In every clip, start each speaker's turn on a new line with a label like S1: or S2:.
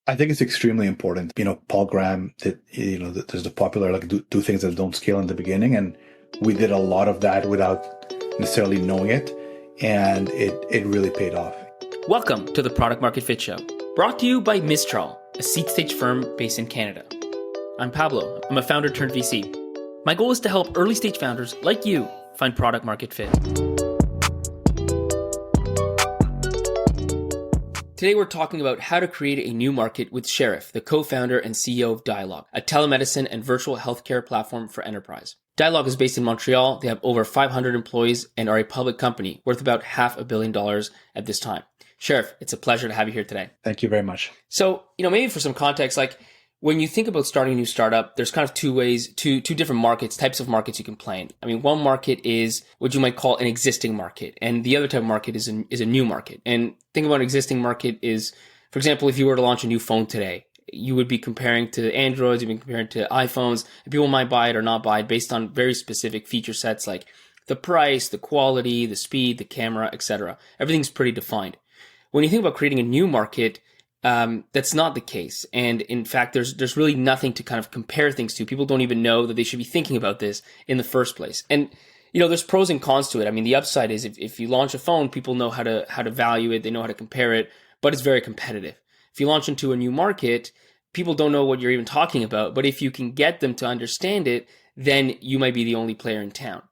S1: I think it's extremely important. Paul Graham did, there's the popular, like do things that don't scale in the beginning. And we did a lot of that without necessarily knowing it. And it really paid off.
S2: Welcome to the Product Market Fit Show, brought to you by Mistral, a seed stage firm based in Canada. I'm Pablo. I'm a founder turned VC. My goal is to help early stage founders like you find product market fit. Today we're talking about how to create a new market with Cherif, the co-founder and CEO of Dialogue, a telemedicine and virtual healthcare platform for enterprise. Dialogue is based in Montreal. They have over 500 employees and are a public company worth about $500 million at this time. Cherif, it's a pleasure to have you here today.
S1: Thank you very much.
S2: So, maybe for some context, like when you think about starting a new startup, there's kind of two different markets, types of markets you can play in. I mean, one market is what you might call an existing market, and the other type of market is a new market. And think about an existing market is, for example, if you were to launch a new phone today, you would be comparing to Androids, you'd be comparing to iPhones, and people might buy it or not buy it based on very specific feature sets like the price, the quality, the speed, the camera, etc. Everything's pretty defined. When you think about creating a new market, that's not the case. And in fact, there's really nothing to kind of compare things to. People don't even know that they should be thinking about this in the first place. And, there's pros and cons to it. I mean, the upside is if you launch a phone, people know how to value it. They know how to compare it, but it's very competitive. If you launch into a new market, people don't know what you're even talking about. But if you can get them to understand it, then you might be the only player in town.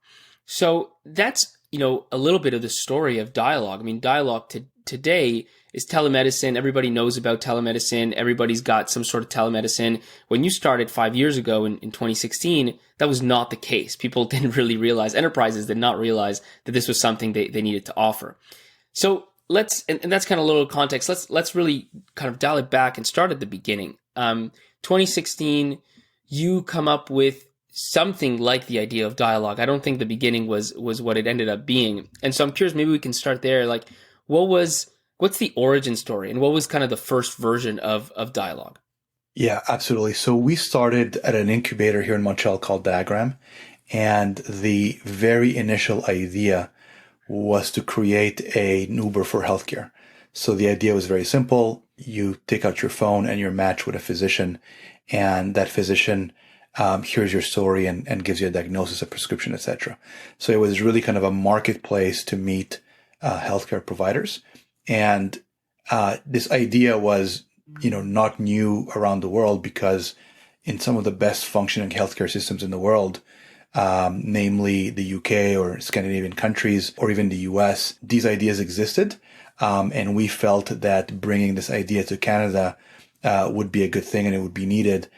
S2: So that's, a little bit of the story of Dialogue. I mean, Dialogue today is telemedicine. Everybody knows about telemedicine. Everybody's got some sort of telemedicine. When you started 5 years ago in 2016, that was not the case. People didn't really realize, enterprises did not realize that this was something they needed to offer. So and that's kind of a little context. Let's really kind of dial it back and start at the beginning. 2016, you come up with something like the idea of Dialogue. I don't think the beginning was what it ended up being. And so I'm curious, maybe we can start there. Like, what's the origin story and what was kind of the first version of Dialogue?
S1: Yeah, absolutely. So we started at an incubator here in Montreal called Diagram. And the very initial idea was to create an Uber for healthcare. So the idea was very simple. You take out your phone and you're matched with a physician, and that physician hears your story and gives you a diagnosis, a prescription, etc. So it was really kind of a marketplace to meet healthcare providers. And this idea was, not new around the world, because in some of the best functioning healthcare systems in the world, namely the UK or Scandinavian countries or even the US, these ideas existed. And we felt that bringing this idea to Canada would be a good thing, and it would be needed,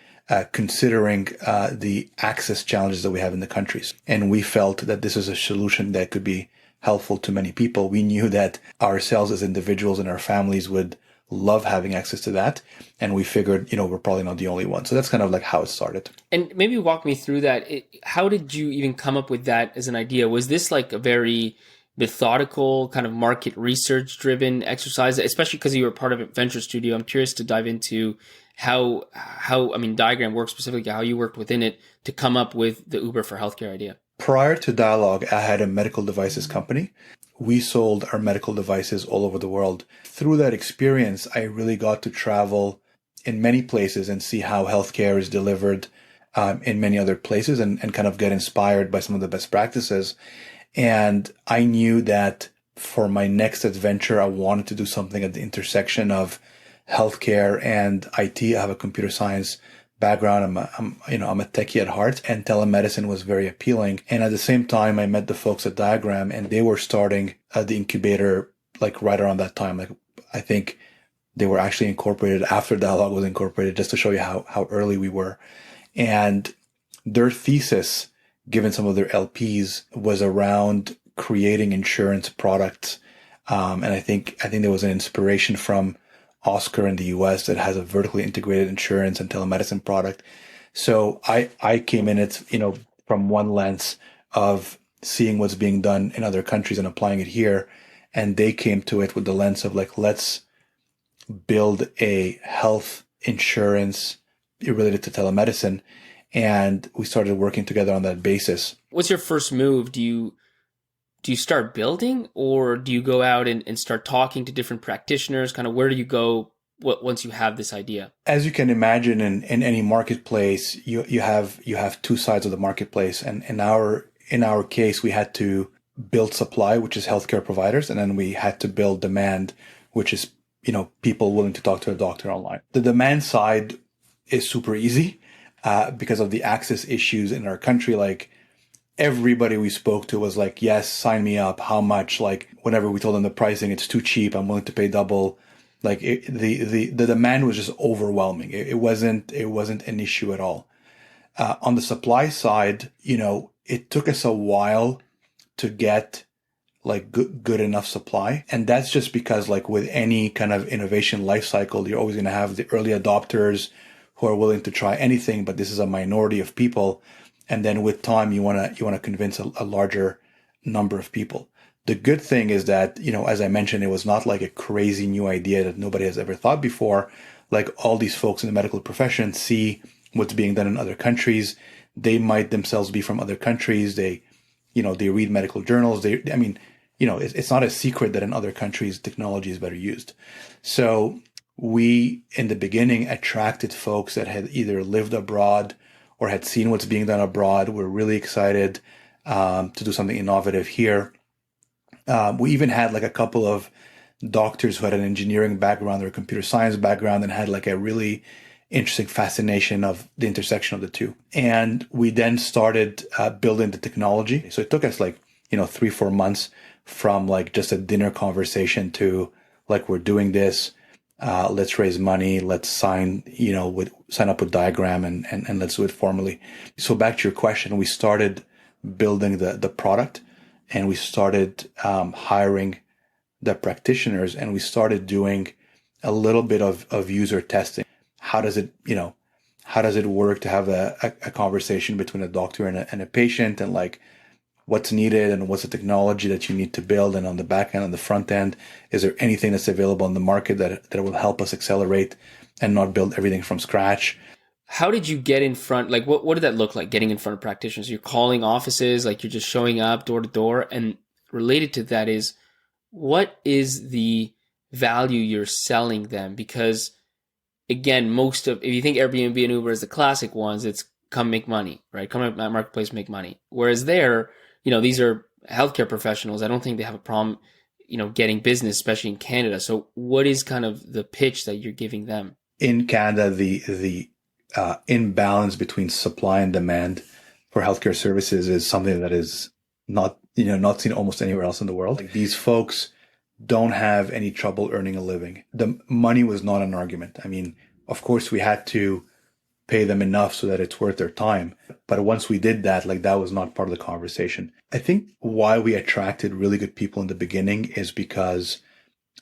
S1: considering the access challenges that we have in the countries. And we felt that this is a solution that could be helpful to many people. We knew that ourselves as individuals and our families would love having access to that. And we figured, we're probably not the only one. So that's kind of like how it started.
S2: And maybe walk me through that. How did you even come up with that as an idea? Was this like a very methodical kind of market research driven exercise, especially because you were part of a venture studio? I'm curious to dive into how Diagram works, specifically how you worked within it to come up with the Uber for healthcare idea.
S1: Prior to Dialogue, I had a medical devices company. We sold our medical devices all over the world. Through that experience, I really got to travel in many places and see how healthcare is delivered in many other places, and kind of get inspired by some of the best practices. And I knew that for my next adventure, I wanted to do something at the intersection of healthcare and IT. I have a computer science background. I'm a techie at heart, and telemedicine was very appealing. And at the same time, I met the folks at Diagram, and they were starting the incubator like right around that time. Like, I think they were actually incorporated after Dialogue was incorporated, just to show you how early we were. And their thesis, given some of their LPs, was around creating insurance products. And I think there was an inspiration from Oscar in the US that has a vertically integrated insurance and telemedicine product. So I came in it, from one lens of seeing what's being done in other countries and applying it here. And they came to it with the lens of like, let's build a health insurance related to telemedicine. And we started working together on that basis.
S2: What's your first move? Do you start building, or do you go out and start talking to different practitioners? Kind of where do you go once you have this idea?
S1: As you can imagine, in any marketplace, you have two sides of the marketplace, and in our case, we had to build supply, which is healthcare providers, and then we had to build demand, which is people willing to talk to a doctor online. The demand side is super easy because of the access issues in our country. Like everybody we spoke to was like, "Yes, sign me up. How much?" Like whenever we told them the pricing, it's too cheap. I'm willing to pay double. Like the demand was just overwhelming. It wasn't an issue at all. On the supply side, it took us a while to get like good enough supply, and that's just because like with any kind of innovation life cycle, you're always going to have the early adopters who are willing to try anything, but this is a minority of people. And then with time, you want to convince a larger number of people. The good thing is that, as I mentioned, it was not like a crazy new idea that nobody has ever thought before. Like all these folks in the medical profession see what's being done in other countries. They might themselves be from other countries. They read medical journals. It's not a secret that in other countries, technology is better used. So we, in the beginning, attracted folks that had either lived abroad or had seen what's being done abroad. We're really excited to do something innovative here. We even had like a couple of doctors who had an engineering background or a computer science background and had like a really interesting fascination of the intersection of the two. And we then started building the technology. So it took us like, 3-4 months from like just a dinner conversation to like, we're doing this. Let's raise money. Let's sign up with Diagram and let's do it formally. So back to your question, we started building the product. And we started hiring the practitioners, and we started doing a little bit of user testing. How does it work to have a conversation between a doctor and a patient, and like what's needed and what's the technology that you need to build, and on the back end, on the front end, is there anything that's available in the market that will help us accelerate and not build everything from scratch?
S2: How did you get in front? Like, what did that look like, getting in front of practitioners? You're calling offices, like you're just showing up door to door. And related to that is, what is the value you're selling them? Because again, if you think Airbnb and Uber is the classic ones, it's come make money, right? Come at my marketplace, make money. Whereas these are healthcare professionals. I don't think they have a problem, getting business, especially in Canada. So what is kind of the pitch that you're giving them?
S1: In Canada, the imbalance between supply and demand for healthcare services is something that is not seen almost anywhere else in the world. Like these folks don't have any trouble earning a living. The money was not an argument. I mean, of course we had to pay them enough so that it's worth their time. But once we did that, like that was not part of the conversation. I think why we attracted really good people in the beginning is because,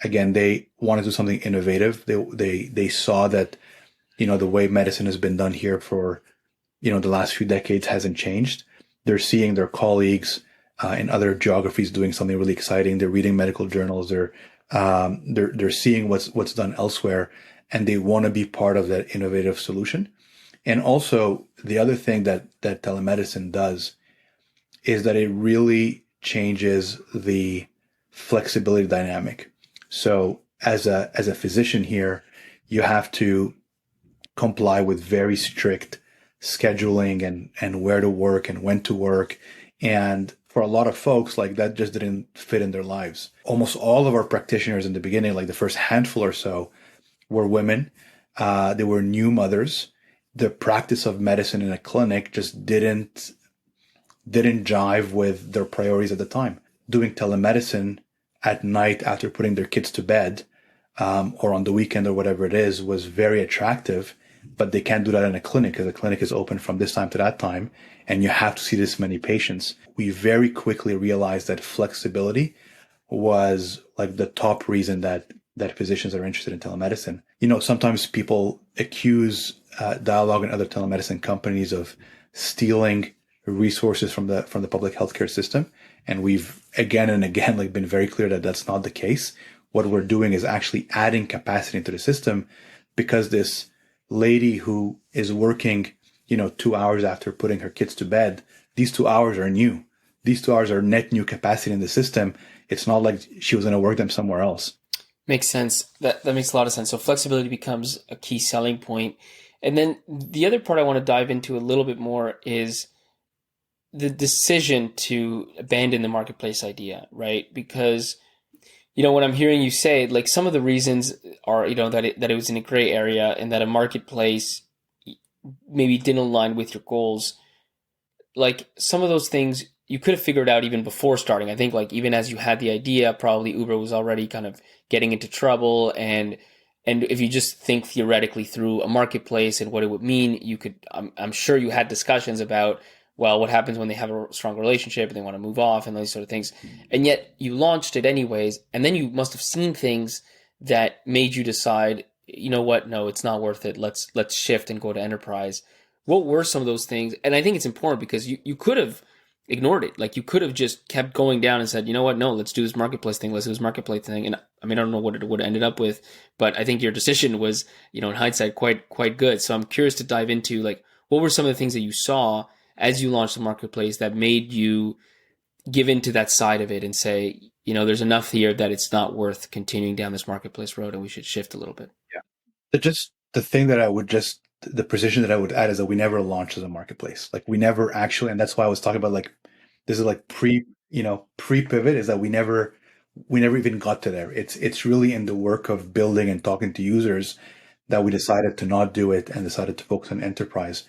S1: again, they wanted to do something innovative. They saw that the way medicine has been done here for, the last few decades hasn't changed. They're seeing their colleagues in other geographies doing something really exciting. They're reading medical journals. They're seeing what's done elsewhere, and they want to be part of that innovative solution. And also the other thing that telemedicine does is that it really changes the flexibility dynamic. So as a physician here, you have to comply with very strict scheduling and where to work and when to work. And for a lot of folks, like that just didn't fit in their lives. Almost all of our practitioners in the beginning, like the first handful or so, were women. They were new mothers. The practice of medicine in a clinic just didn't jive with their priorities at the time. Doing telemedicine at night after putting their kids to bed, or on the weekend or whatever it is, was very attractive. But they can't do that in a clinic because the clinic is open from this time to that time, and you have to see this many patients. We very quickly realized that flexibility was like the top reason that physicians are interested in telemedicine. Sometimes people accuse Dialogue and other telemedicine companies of stealing resources from the public healthcare system, and we've again and again been very clear that that's not the case. What we're doing is actually adding capacity into the system, because this lady who is working, 2 hours after putting her kids to bed, these 2 hours are new. These 2 hours are net new capacity in the system. It's not like she was going to work them somewhere else.
S2: Makes sense. That makes a lot of sense. So flexibility becomes a key selling point. And then the other part I want to dive into a little bit more is the decision to abandon the marketplace idea, right? Because what I'm hearing you say, like some of the reasons are, that it was in a gray area and that a marketplace maybe didn't align with your goals. Like some of those things you could have figured out even before starting. I think like even as you had the idea, probably Uber was already kind of getting into trouble, and if you just think theoretically through a marketplace and what it would mean, you could I'm sure you had discussions about, well, what happens when they have a strong relationship and they want to move off and those sort of things. And yet you launched it anyways, and then you must have seen things that made you decide, you know what, no, it's not worth it. Let's shift and go to enterprise. What were some of those things? And I think it's important because you could have ignored it. Like you could have just kept going down and said, you know what, no, let's do this marketplace thing. Let's do this marketplace thing. And I mean, I don't know what it would have ended up with, but I think your decision was, in hindsight, quite good. So I'm curious to dive into like what were some of the things that you saw as you launched the marketplace that made you give into that side of it and say, there's enough here that it's not worth continuing down this marketplace road and we should shift a little bit.
S1: Yeah. Just the thing that I would just the precision that I would add is that we never launched as a marketplace. Like we never actually, and that's why I was talking about like this is like pre pivot is that we never even got to there. It's really in the work of building and talking to users that we decided to not do it and decided to focus on enterprise.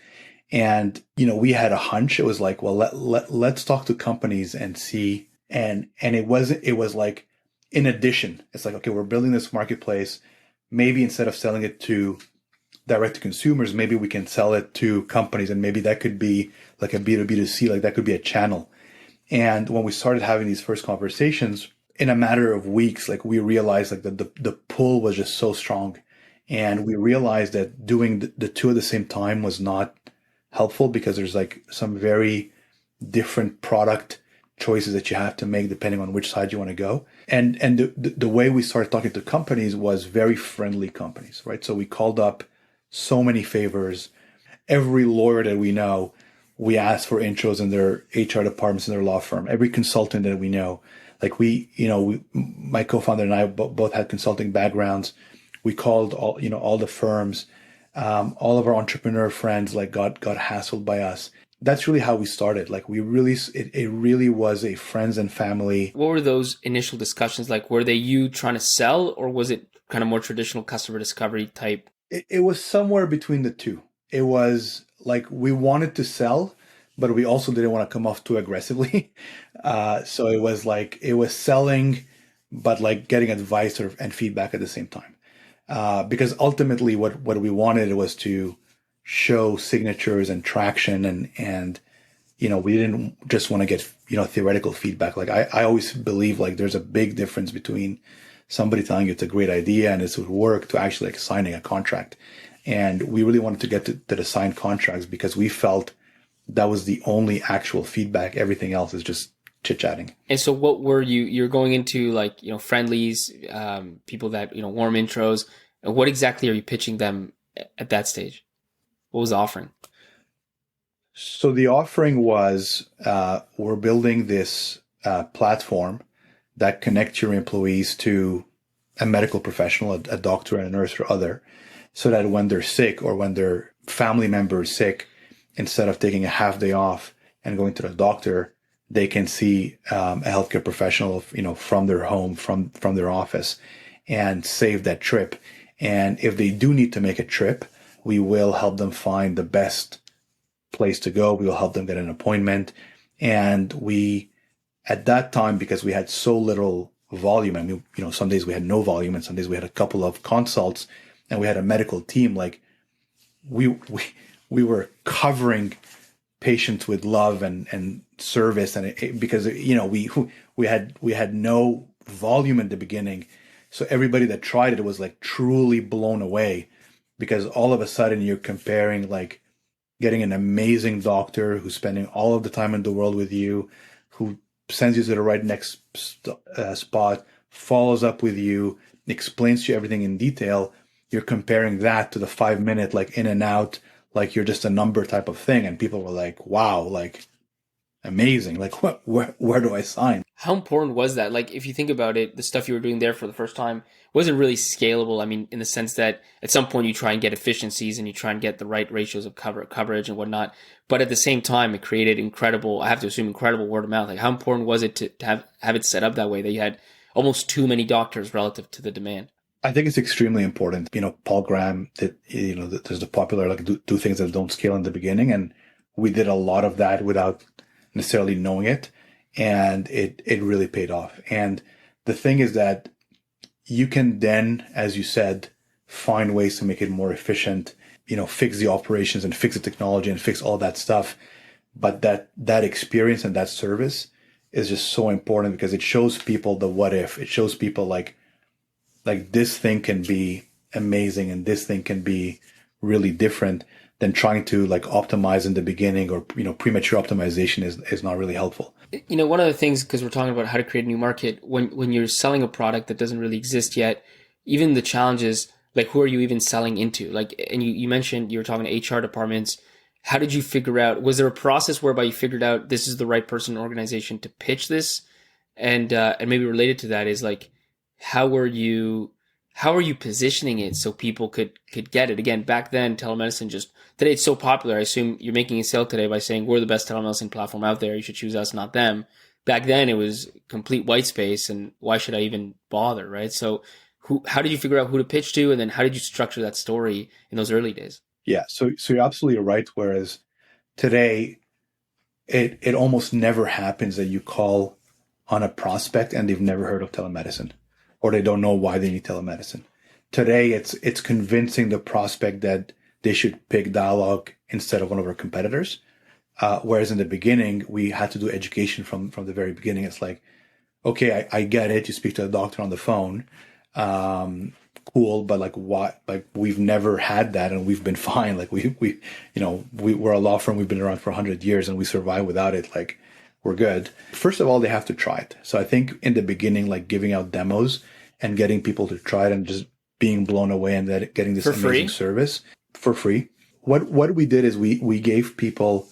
S1: And we had a hunch. It was like, well, let's talk to companies and see. And it was like, in addition, it's like, okay, we're building this marketplace. Maybe instead of selling it to direct to consumers, maybe we can sell it to companies, and maybe that could be like a B2B2C, like that could be a channel. And when we started having these first conversations, in a matter of weeks, like we realized like that the pull was just so strong. And we realized that doing the two at the same time was not helpful because there's like some very different product choices that you have to make depending on which side you want to go. And the way we started talking to companies was very friendly companies, right? So we called up so many favors. Every lawyer that we know, we asked for intros in their HR departments in their law firm. Every consultant that we know, like my co-founder and I both had consulting backgrounds. We called all the firms. All of our entrepreneur friends like got hassled by us. That's really how we started. Like it really was a friends and family.
S2: What were those initial discussions like? Were they you trying to sell, or was it kind of more traditional customer discovery type?
S1: It was somewhere between the two. It was like we wanted to sell, but we also didn't want to come off too aggressively. So it was selling, but like getting advice and feedback at the same time. Because ultimately what we wanted was to show signatures and traction and we didn't just want to get theoretical feedback. Like I always believe like there's a big difference between somebody telling you it's a great idea and this would work to actually like signing a contract. And we really wanted to get to the signed contracts because we felt that was the only actual feedback. Everything else is just chit chatting.
S2: And so what were you're going into like, friendlies, people that, warm intros. And what exactly are you pitching them at that stage? What was the offering?
S1: So the offering was we're building this platform that connects your employees to a medical professional, a doctor and a nurse or other, so that when they're sick or when their family member is sick, instead of taking a half day off and going to the doctor, they can see a healthcare professional, from their home, from their office, and save that trip. And if they do need to make a trip, we will help them find the best place to go. We will help them get an appointment. And we, at that time, because we had so little volume, I mean, some days we had no volume and some days we had a couple of consults and we had a medical team, like we were covering patients with love and service. And because, we had no volume in the beginning. So everybody that tried it was like truly blown away because all of a sudden you're comparing like getting an amazing doctor who's spending all of the time in the world with you, who sends you to the right next spot, follows up with you, explains to you everything in detail. You're comparing that to the 5 minute, like in and out, like you're just a number type of thing. And people were like, wow, like amazing. Like, where do I sign?
S2: How important was that? Like, if you think about it, the stuff you were doing there for the first time wasn't really scalable. I mean, in the sense that at some point you try and get efficiencies and you try and get the right ratios of coverage and whatnot. But at the same time, it created incredible, I have to assume, incredible word of mouth. Like, how important was it to have it set up that way that you had almost too many doctors relative to the demand?
S1: I think it's extremely important. Paul Graham did, there's the popular, like, do things that don't scale in the beginning. And we did a lot of that without necessarily knowing it. And it really paid off. And the thing is that you can then, as you said, find ways to make it more efficient, fix the operations and fix the technology and fix all that stuff. But that experience and that service is just so important because it shows people the what if. It shows people like this thing can be amazing and this thing can be really different than trying to like optimize in the beginning, or premature optimization is not really helpful.
S2: One of the things, because we're talking about how to create a new market, when you're selling a product that doesn't really exist yet, even the challenges, like who are you even selling into? Like, and you mentioned you were talking to HR departments. How did you figure out, was there a process whereby you figured out this is the right person or organization to pitch this? And maybe related to that is like, how are you positioning it so people could get it? Again, back then, telemedicine today it's so popular. I assume you're making a sale today by saying we're the best telemedicine platform out there. You should choose us, not them. Back then it was complete white space, and why should I even bother, right? So how did you figure out who to pitch to, and then how did you structure that story in those early days?
S1: Yeah, so you're absolutely right. Whereas today, it almost never happens that you call on a prospect and they've never heard of telemedicine, or they don't know why they need telemedicine. Today, it's convincing the prospect that they should pick Dialogue instead of one of our competitors. Whereas in the beginning, we had to do education from the very beginning. It's like, okay, I get it. You speak to a doctor on the phone. Cool. But like, what, like, we've never had that and we've been fine. Like we're a law firm. We've been around for 100 years and we survive without it. Like, we're good. First of all, they have to try it. So I think in the beginning, like giving out demos and getting people to try it and just being blown away and that getting this amazing service for free. What we did is we gave people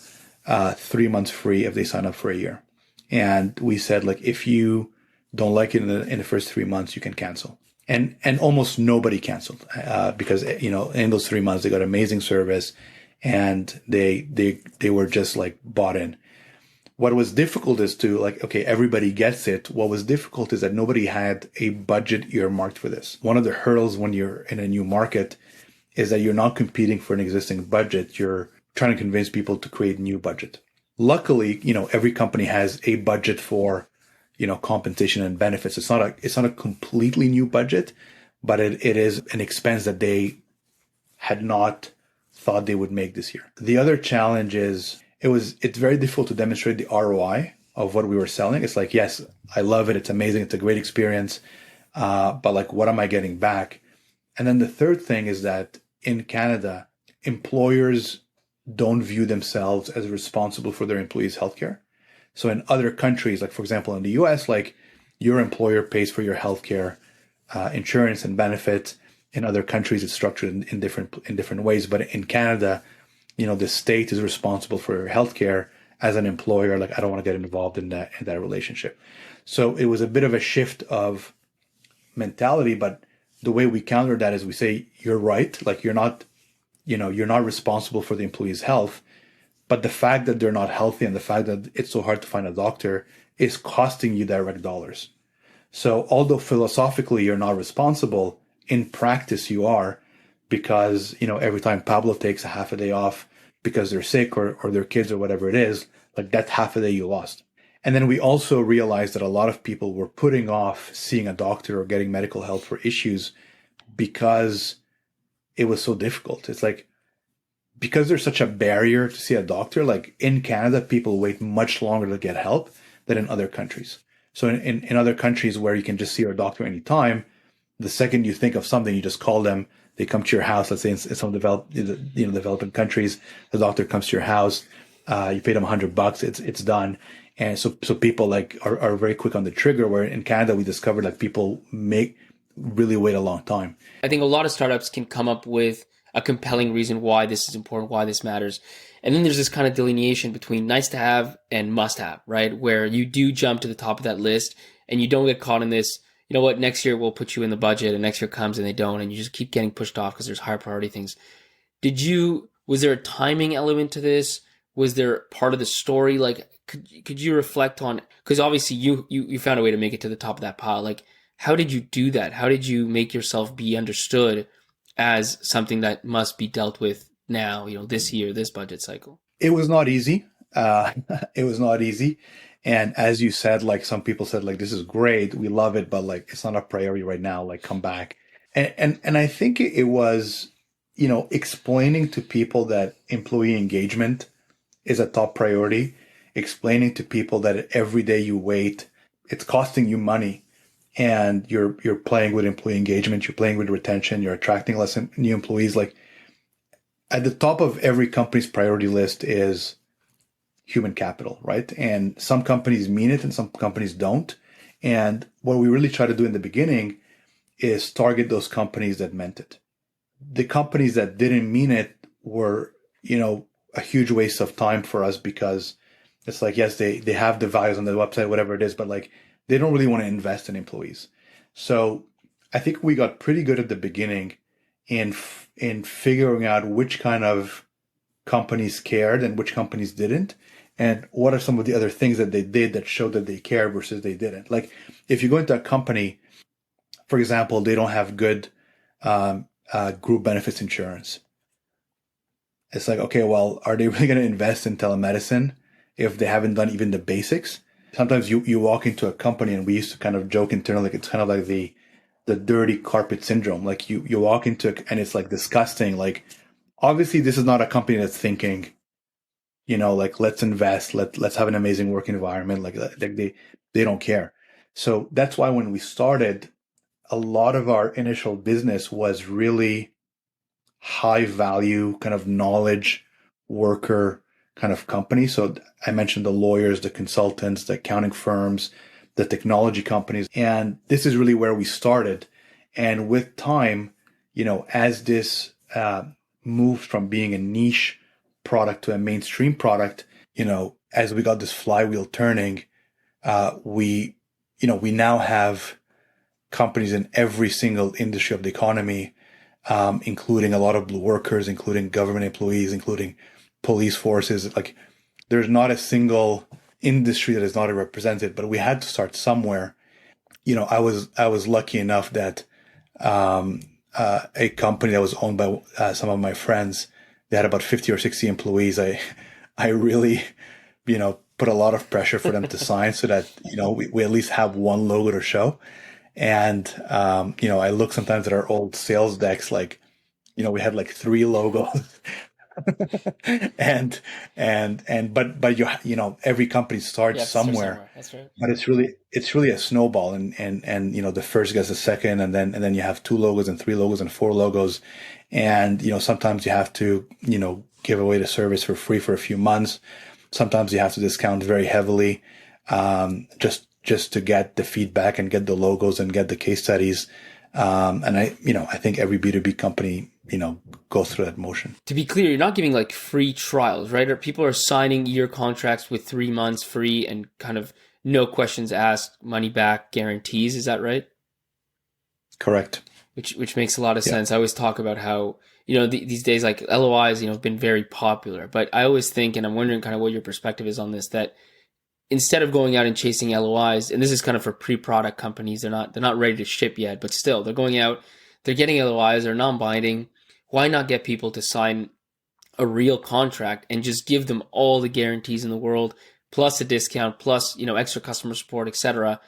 S1: 3 months free if they sign up for a year. And we said, like, if you don't like it in the first 3 months, you can cancel. And almost nobody canceled because, in those 3 months, they got amazing service and they were just like bought in. What was difficult is to, like, okay, everybody gets it. What was difficult is that nobody had a budget earmarked for this. One of the hurdles when you're in a new market is that you're not competing for an existing budget. You're trying to convince people to create new budget. Luckily, every company has a budget for, compensation and benefits. It's not a completely new budget, but it is an expense that they had not thought they would make this year. The other challenge is it's very difficult to demonstrate the ROI of what we were selling. It's like, yes, I love it. It's amazing. It's a great experience. But like, what am I getting back? And then the third thing is that in Canada, employers don't view themselves as responsible for their employees' healthcare. So in other countries, like for example, in the US, like your employer pays for your healthcare, insurance and benefits. In other countries, it's structured in different ways. But in Canada, the state is responsible for healthcare. As an employer, like, I don't want to get involved in that relationship. So it was a bit of a shift of mentality. But the way we counter that is we say, you're right. Like, you're not responsible for the employee's health. But the fact that they're not healthy and the fact that it's so hard to find a doctor is costing you direct dollars. So although philosophically you're not responsible, in practice you are, because, every time Pablo takes a half a day off because they're sick or their kids or whatever it is, like, that's half a day you lost. And then we also realized that a lot of people were putting off seeing a doctor or getting medical help for issues because it was so difficult. It's like, because there's such a barrier to see a doctor, like in Canada, people wait much longer to get help than in other countries. So in other countries where you can just see your doctor anytime, the second you think of something, you just call them. They come to your house. Let's say in some developing countries, the doctor comes to your house. You pay them $100. It's done. And so people like are very quick on the trigger. Where in Canada, we discovered like people really wait a long time.
S2: I think a lot of startups can come up with a compelling reason why this is important, why this matters. And then there's this kind of delineation between nice to have and must have, right? Where you do jump to the top of that list and you don't get caught in this, you know what, next year we'll put you in the budget, and next year comes and they don't, and you just keep getting pushed off because there's higher priority things. Was there a timing element to this? Was there part of the story? Like, could you reflect on, because obviously you found a way to make it to the top of that pile. Like, how did you do that? How did you make yourself be understood as something that must be dealt with now, this year, this budget cycle?
S1: It was not easy. It was not easy. And as you said, like some people said, like, this is great. We love it, but like, it's not a priority right now. Like, come back. And I think it was, explaining to people that employee engagement is a top priority, explaining to people that every day you wait, it's costing you money, and you're playing with employee engagement, you're playing with retention, you're attracting less new employees. Like, at the top of every company's priority list is human capital, right? And some companies mean it and some companies don't. And what we really try to do in the beginning is target those companies that meant it. The companies that didn't mean it were, a huge waste of time for us, because it's like, yes, they have the values on the website, whatever it is, but like, they don't really want to invest in employees. So I think we got pretty good at the beginning in figuring out which kind of companies cared and which companies didn't, and what are some of the other things that they did that showed that they care versus they didn't. Like, if you go into a company, for example, they don't have good group benefits insurance. It's like, okay, well, are they really going to invest in telemedicine if they haven't done even the basics? Sometimes you walk into a company, and we used to kind of joke internally, like, it's kind of like the dirty carpet syndrome. Like, you walk into it and it's like disgusting. Like, obviously this is not a company that's thinking, like, let's invest, let's have an amazing work environment. Like they don't care. So that's why when we started, a lot of our initial business was really high value kind of knowledge worker kind of company. So I mentioned the lawyers, the consultants, the accounting firms, the technology companies. And this is really where we started. And with time, as this moved from being a niche product to a mainstream product, as we got this flywheel turning, we now have companies in every single industry of the economy, including a lot of blue workers, including government employees, including police forces. Like, there's not a single industry that is not represented, but we had to start somewhere. I was lucky enough that a company that was owned by some of my friends, they had about 50 or 60 employees. I really, put a lot of pressure for them to sign so that, we at least have one logo to show. And, I look sometimes at our old sales decks, like, we had like 3 logos. and but every company starts somewhere.
S2: That's right.
S1: But it's really a snowball, and the first gets the second, and then you have 2 logos and 3 logos and 4 logos, and sometimes you have to give away the service for free for a few months. Sometimes you have to discount very heavily, just to get the feedback and get the logos and get the case studies. And I think every B2B company, goes through that motion.
S2: To be clear, you're not giving like free trials, right? Or people are signing year contracts with 3 months free and kind of no questions asked, money back guarantees. Is that right?
S1: Correct.
S2: Which makes a lot of sense. I always talk about how, these days, like, LOIs, have been very popular, but I always think, and I'm wondering kind of what your perspective is on this, that instead of going out and chasing LOIs, and this is kind of for pre-product companies, they're not ready to ship yet, but still they're going out, they're getting LOIs, they're non-binding. Why not get people to sign a real contract and just give them all the guarantees in the world, plus a discount, plus, extra customer support, etc.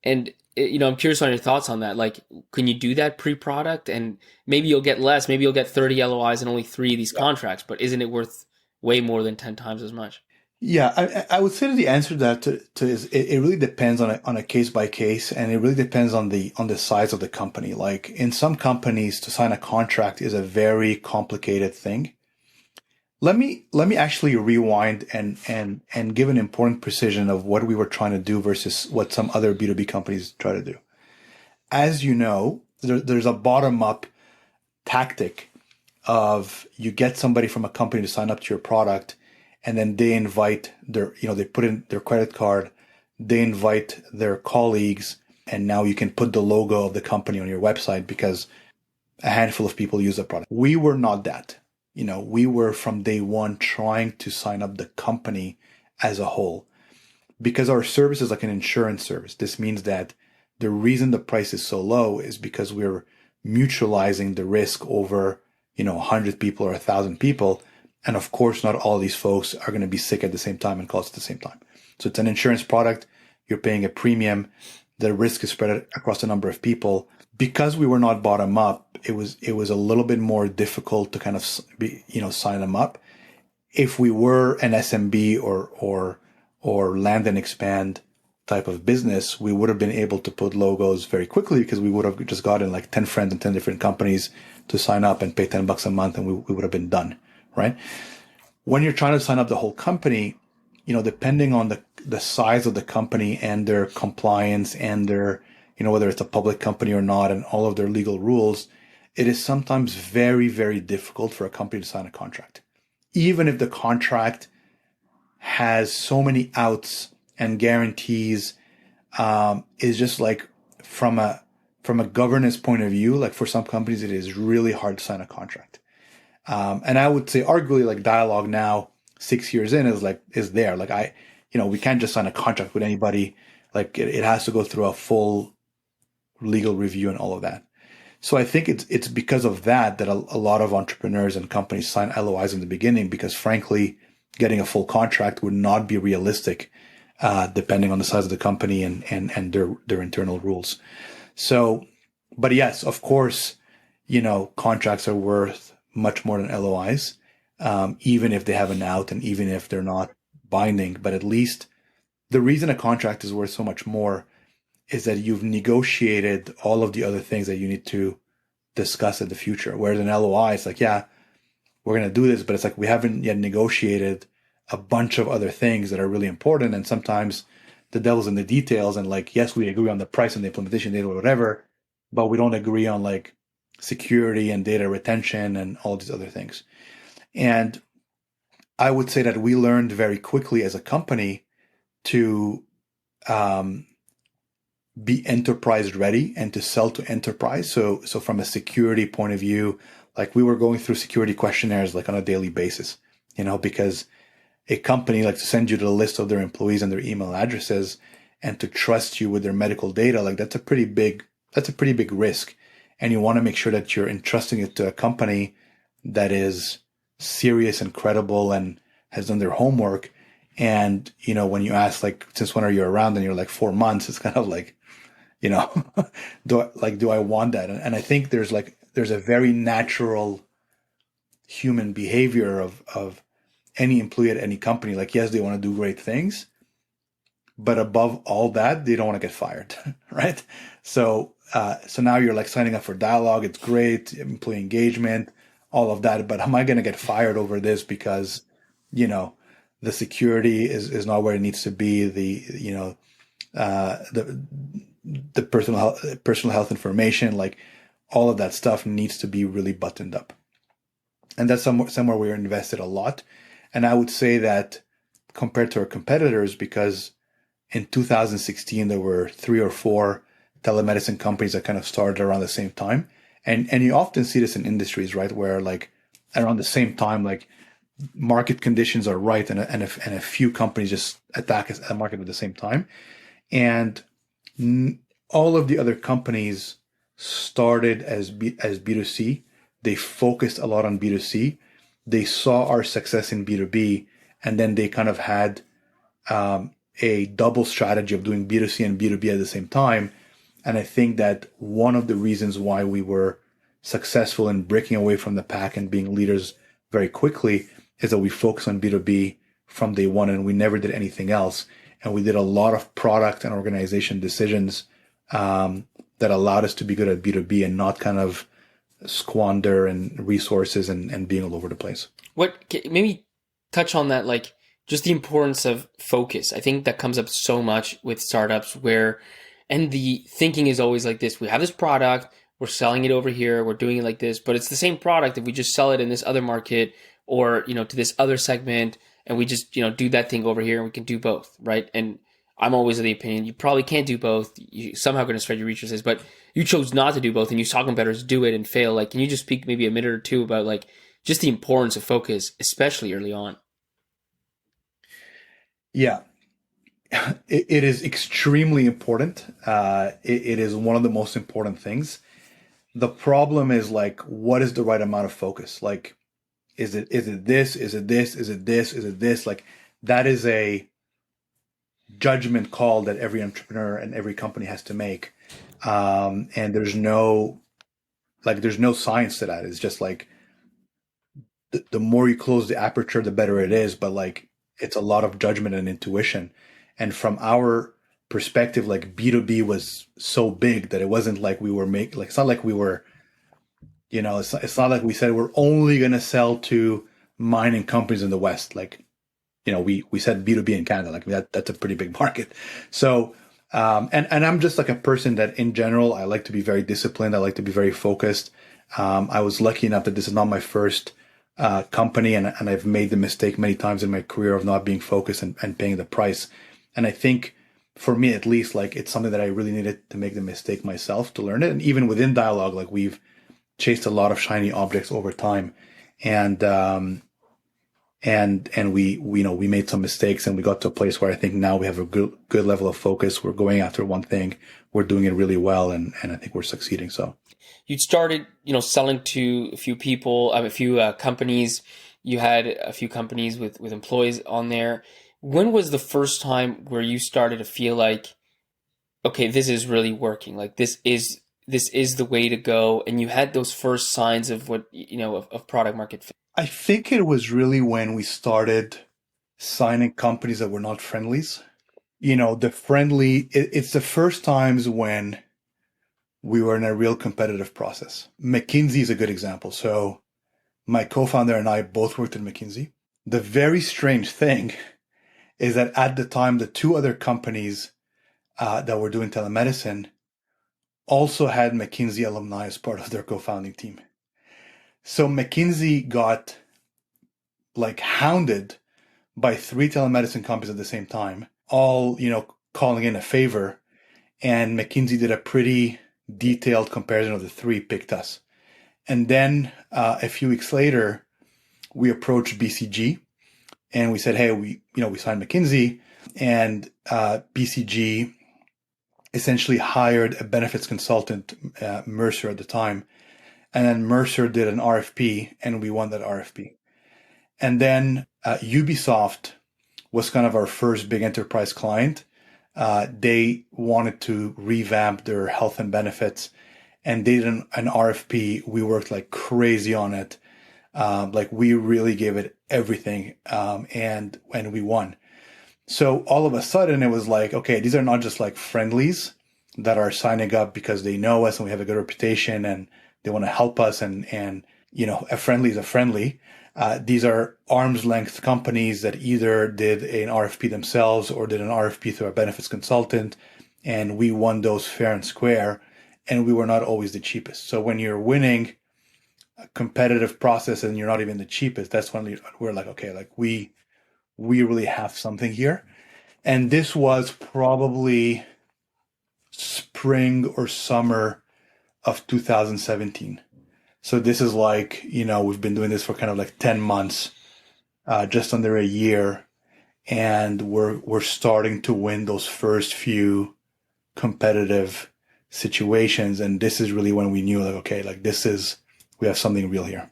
S2: And, I'm curious on your thoughts on that. Like, can you do that pre-product? And maybe you'll get less, maybe you'll get 30 LOIs and only 3 of these contracts, but isn't it worth way more than 10 times as much?
S1: Yeah, I would say that the answer to that is it really depends on a case by case, and it really depends on the size of the company. Like, in some companies, to sign a contract is a very complicated thing. Let me actually rewind and give an important precision of what we were trying to do versus what some other B2B companies try to do. As you know, there's a bottom up tactic of you get somebody from a company to sign up to your product, and then they invite their, they put in their credit card, they invite their colleagues, and now you can put the logo of the company on your website because a handful of people use the product. We were not that. We were from day one trying to sign up the company as a whole, because our service is like an insurance service. This means that the reason the price is so low is because we're mutualizing the risk over, 100 people or 1,000 people. And of course, not all these folks are going to be sick at the same time and call us at the same time. So it's an insurance product. You're paying a premium. The risk is spread across a number of people. Because we were not bottom up, it was a little bit more difficult to kind of sign them up. If we were an SMB or land and expand type of business, we would have been able to put logos very quickly because we would have just gotten like 10 friends and 10 different companies to sign up and pay $10 a month, and we would have been done, right? When you're trying to sign up the whole company, depending on the size of the company and their compliance and their, whether it's a public company or not, and all of their legal rules, it is sometimes very, very difficult for a company to sign a contract. Even if the contract has so many outs and guarantees, is just like from a governance point of view, like for some companies, it is really hard to sign a contract. And I would say arguably like Dialogue now, 6 years in, is there. Like we can't just sign a contract with anybody. Like it has to go through a full legal review and all of that. So I think it's because of that a lot of entrepreneurs and companies sign LOIs in the beginning, because frankly, getting a full contract would not be realistic, depending on the size of the company and their internal rules. So, but yes, of course, contracts are worth much more than LOIs, even if they have an out and even if they're not binding. But at least the reason a contract is worth so much more is that you've negotiated all of the other things that you need to discuss in the future. Whereas an LOI, it's like, yeah, we're going to do this, but it's like we haven't yet negotiated a bunch of other things that are really important. And sometimes the devil's in the details. And like, yes, we agree on the price and the implementation date or whatever, but we don't agree on like security and data retention and all these other things. And I would say that we learned very quickly as a company to be enterprise ready and to sell to enterprise. So from a security point of view, like we were going through security questionnaires like on a daily basis, because a company like to send you the list of their employees and their email addresses and to trust you with their medical data, like that's a pretty big risk. And you want to make sure that you're entrusting it to a company that is serious and credible and has done their homework. And, when you ask like, since when are you around? And you're like 4 months, it's kind of like, do I want that? And I think there's a very natural human behavior of any employee at any company. Like, yes, they want to do great things, but above all that, they don't want to get fired, right? So now you're like signing up for Dialogue. It's great, employee engagement, all of that. But am I going to get fired over this because, the security is not where it needs to be? The personal health information, like all of that stuff needs to be really buttoned up. And that's somewhere we're invested a lot. And I would say that compared to our competitors, because in 2016, there were 3 or 4 telemedicine companies that kind of started around the same time. And you often see this in industries, right? Where like around the same time, like market conditions are right. And a few companies just attack a market at the same time. And all of the other companies started as B2C. They focused a lot on B2C. They saw our success in B2B, and then they kind of had a double strategy of doing B2C and B2B at the same time. And I think that one of the reasons why we were successful in breaking away from the pack and being leaders very quickly is that we focused on B2B from day one, and we never did anything else. And we did a lot of product and organization decisions that allowed us to be good at B2B and not kind of squander and resources and being all over the place.
S2: Maybe touch on that, like just the importance of focus. I think that comes up so much with startups and the thinking is always like this: we have this product, we're selling it over here, we're doing it like this, but it's the same product if we just sell it in this other market or, to this other segment, and we just, do that thing over here and we can do both, right? And I'm always of the opinion you probably can't do both. You somehow going to spread your resources, but you chose not to do both, and you saw competitors do it and fail. Like, can you just speak maybe a minute or two about like just the importance of focus, especially early on?
S1: Yeah, it is extremely important. It is one of the most important things. The problem is like, what is the right amount of focus? Like, is it this? Is it this? Is it this? Is it this? Like, that is a judgment call that every entrepreneur and every company has to make. And there's no science to that. It's just like the more you close the aperture, the better it is. But like, it's a lot of judgment and intuition. And from our perspective, like B2B was so big that it wasn't like we were making, like, it's not like we were, it's not like we said we're only going to sell to mining companies in the West. Like, we said B2B in Canada, like that's a pretty big market. So, and I'm just like a person that in general, I like to be very disciplined. I like to be very focused. I was lucky enough that this is not my first company, and I've made the mistake many times in my career of not being focused and paying the price. And I think for me, at least, like it's something that I really needed to make the mistake myself to learn it. And even within dialogue, like we've chased a lot of shiny objects over time, and we made some mistakes, and we got to a place where I think now we have a good level of focus. We're going after one thing, we're doing it really well, and I think we're succeeding. So
S2: You'd started, selling to a few people, a few companies. You had a few companies with employees on there. When was the first time where you started to feel like, okay, this is really working? Like this is the way to go, and you had those first signs of what of product market fit.
S1: I think it was really when we started signing companies that were not friendlies. It's the first times when we were in a real competitive process. McKinsey is a good example. So my co-founder and I both worked at McKinsey. The very strange thing is that at the time, the two other companies that were doing telemedicine also had McKinsey alumni as part of their co-founding team. So McKinsey got like hounded by three telemedicine companies at the same time, all, calling in a favor. And McKinsey did a pretty detailed comparison of the three, picked us. And then a few weeks later, we approached BCG and we said, hey, we signed McKinsey, and BCG essentially hired a benefits consultant, Mercer at the time. And then Mercer did an RFP, and we won that RFP. And then Ubisoft was kind of our first big enterprise client. They wanted to revamp their health and benefits, and they did an RFP. We worked like crazy on it. Like we really gave it everything, and we won. So all of a sudden it was like, okay, these are not just like friendlies that are signing up because they know us and we have a good reputation and they want to help us, and a friendly is a friendly. These are arm's length companies that either did an RFP themselves or did an RFP through a benefits consultant, and we won those fair and square, and we were not always the cheapest. So when you're winning a competitive process and you're not even the cheapest, that's when we're like, okay, like we really have something here. And this was probably spring or summer of 2017. So this is like, we've been doing this for kind of like 10 months, just under a year. And we're starting to win those first few competitive situations. And this is really when we knew like, okay, like we have something real here.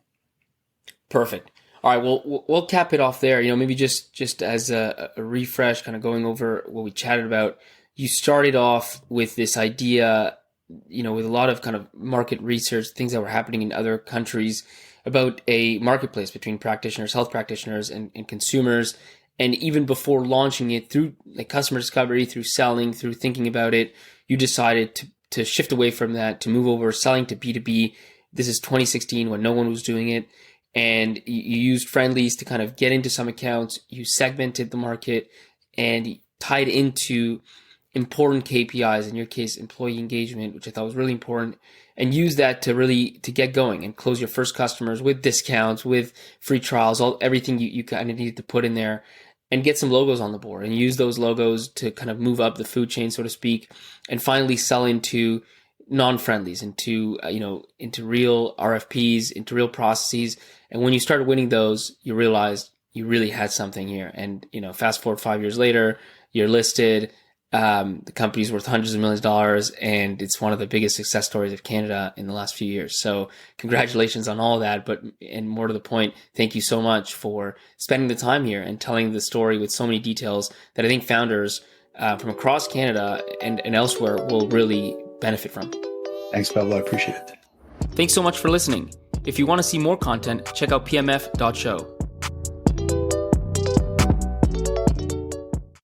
S2: Perfect. All right, well, we'll cap it off there. Maybe just as a refresh, kind of going over what we chatted about. You started off with this idea, with a lot of kind of market research, things that were happening in other countries about a marketplace between practitioners, health practitioners, and consumers. And even before launching it, through like customer discovery, through selling, through thinking about it, you decided to shift away from that, to move over selling to B2B. This is 2016 when no one was doing it. And you used friendlies to kind of get into some accounts. You segmented the market and tied into important KPIs, in your case, employee engagement, which I thought was really important, and use that to get going and close your first customers with discounts, with free trials, everything you kind of needed to put in there, and get some logos on the board and use those logos to kind of move up the food chain, so to speak, and finally sell into non-friendlies, into real RFPs, into real processes. And when you started winning those, you realized you really had something here. And, fast forward 5 years later, you're listed. The company's worth hundreds of millions of dollars, and it's one of the biggest success stories of Canada in the last few years. So congratulations on all of that. And more to the point, thank you so much for spending the time here and telling the story with so many details that I think founders from across Canada and elsewhere will really benefit from.
S1: Thanks, Pablo. I appreciate it.
S2: Thanks so much for listening. If you want to see more content, check out pmf.show.